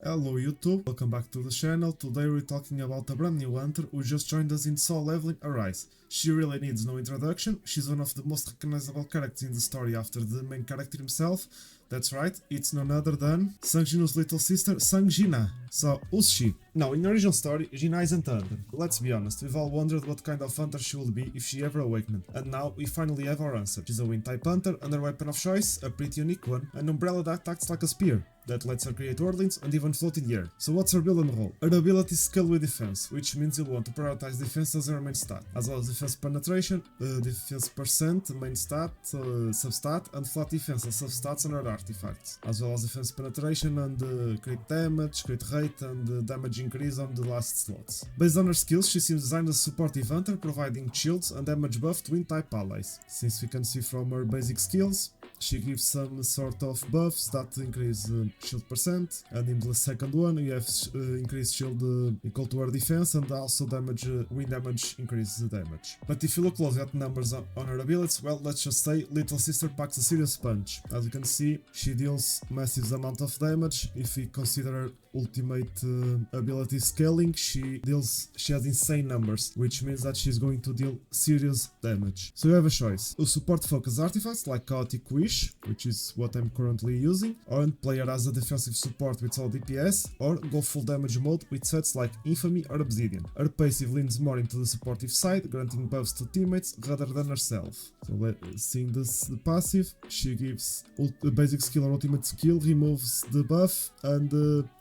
Hello YouTube, welcome back to the channel. Today we're talking about a brand new hunter who just joined us in solo leveling Arise. She really needs no introduction, she's one of the most recognizable characters in the story after the main character himself. That's right, it's none other than Jinwoo's little sister, Jinah. So, who's she? Now, in the original story, Jinah isn't a hunter. Let's be honest, we've all wondered what kind of hunter she would be if she ever awakened. And now, we finally have our answer. She's a wind-type hunter, and her weapon of choice, a pretty unique one, an umbrella that acts like a spear that lets her create whirlwinds and even float in the air. So what's her build and role? Her ability is scale with defense, which means you'll want to prioritize defense as her main stat, as well as defense penetration, defense percent, main stat, substat, and flat defense as substats and her artifacts, as well as defense penetration and crit damage, crit rate, and damage increase on the last slots. Based on her skills, she seems designed as a supportive hunter, providing shields and damage buff to wind-type allies. Since we can see from her basic skills, she gives some sort of buffs that increase shield percent, and in the second one you have increased shield equal to her defense, and also damage, wind damage increases the damage. But if you look closely at numbers on her abilities, well, let's just say Little Sister packs a serious punch. As you can see, she deals massive amount of damage. If we consider her ultimate ability scaling, she has insane numbers, which means that she's going to deal serious damage. So you have a choice: a support focus artifacts like Chaotic Wish, which is what I'm currently using, or play her as a defensive support with solid DPS, or go full damage mode with sets like Infamy or Obsidian. Her passive leans more into the supportive side, granting buffs to teammates rather than herself. So seeing this, the passive, she gives the basic skill or ultimate skill, removes the buff, and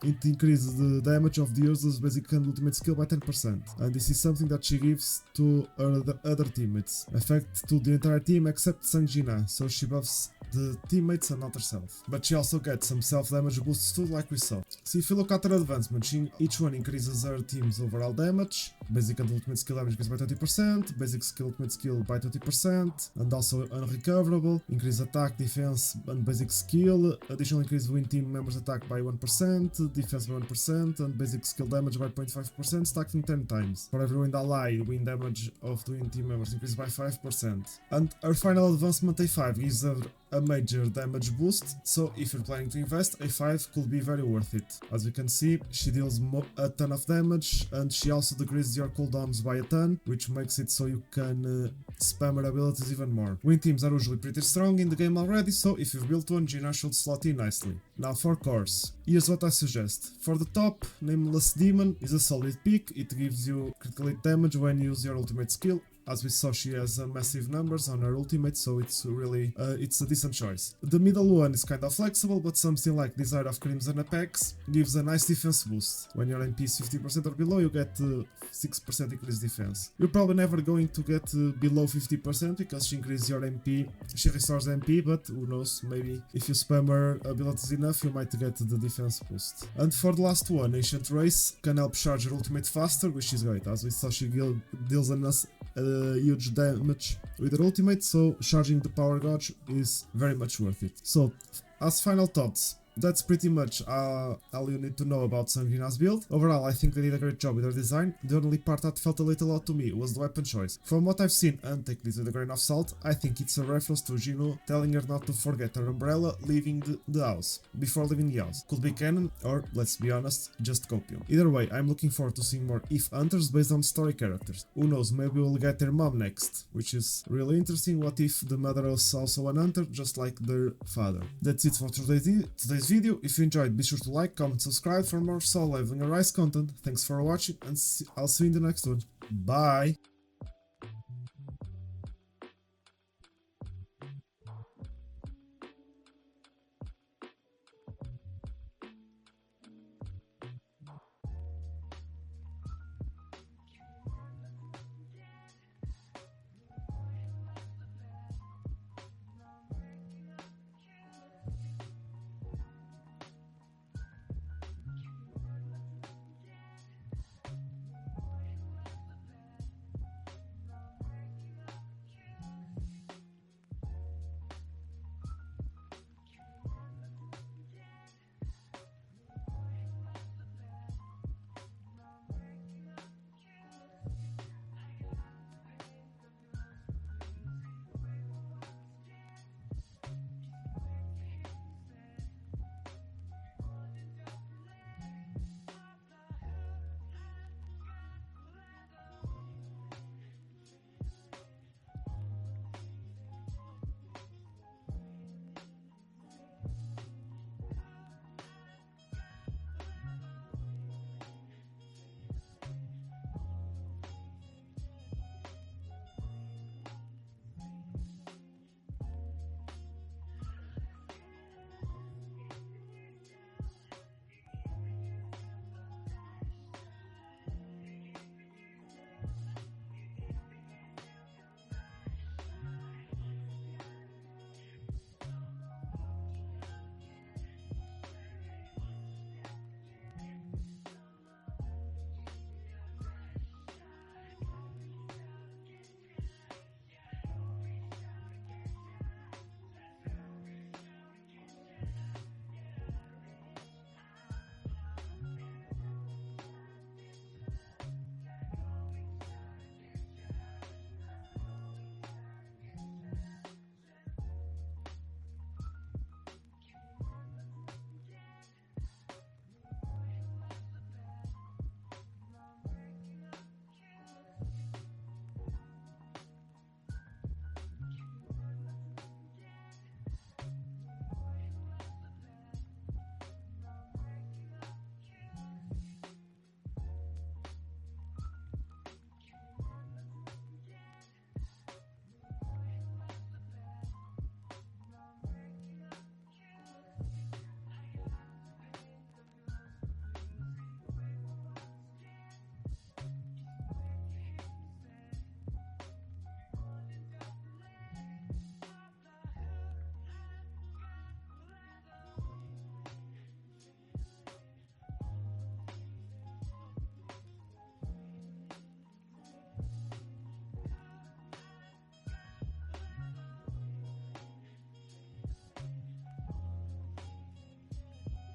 it increases the damage of the user's basic and ultimate skill by 10%. And this is something that she gives to her other teammates, effect to the entire team except Jinah, so she buffs the teammates and not herself. But she also gets some self-damage boosts too, like we saw. So if you look at her advancement, each one increases her team's overall damage, basic and ultimate skill damage increase by 20%, basic skill ultimate skill by 20%, and also unrecoverable, increase attack, defense, and basic skill, additional increase win team members attack by 1%, defense by 1%, and basic skill damage by 0.5%, stacking 10 times. For every wind ally, win damage of the win team members increases by 5%. And her final advancement A5 gives her a major damage boost, so if you're planning to invest, A5 could be very worth it. As you can see, she deals a ton of damage, and she also decreases your cooldowns by a ton, which makes it so you can spam her abilities even more. Win teams are usually pretty strong in the game already, so if you've built one, Jinah should slot in nicely. Now for cores, here's what I suggest. For the top, Nameless Demon is a solid pick. It gives you critical hit damage when you use your ultimate skill. As we saw, she has massive numbers on her ultimate, so it's really it's a decent choice. The middle one is kind of flexible, but something like Desire of Crimson Apex gives a nice defense boost. When your MP is 50% or below, you get 6% increased defense. You're probably never going to get below 50% because she increases your MP, she restores MP, but who knows, maybe if you spam her abilities enough, you might get the defense boost. And for the last one, Ancient Race can help charge her ultimate faster, which is great. As we saw, she deals huge damage with her ultimate, so charging the power gauge is very much worth it. So, as final thoughts, that's pretty much all you need to know about Jinah's build. Overall, I think they did a great job with their design. The only part that felt a little odd to me was the weapon choice. From what I've seen, and take this with a grain of salt, I think it's a reference to Jinwoo telling her not to forget her umbrella leaving the house, before leaving the house. Could be canon, or, let's be honest, just copium. Either way, I'm looking forward to seeing more If hunters based on story characters. Who knows, maybe we'll get their mom next, which is really interesting. What if the mother was also an hunter, just like their father? That's it for today's video. If you enjoyed, be sure to like, comment, subscribe for more solo leveling Arise content. Thanks for watching, and I'll see you in the next one. Bye!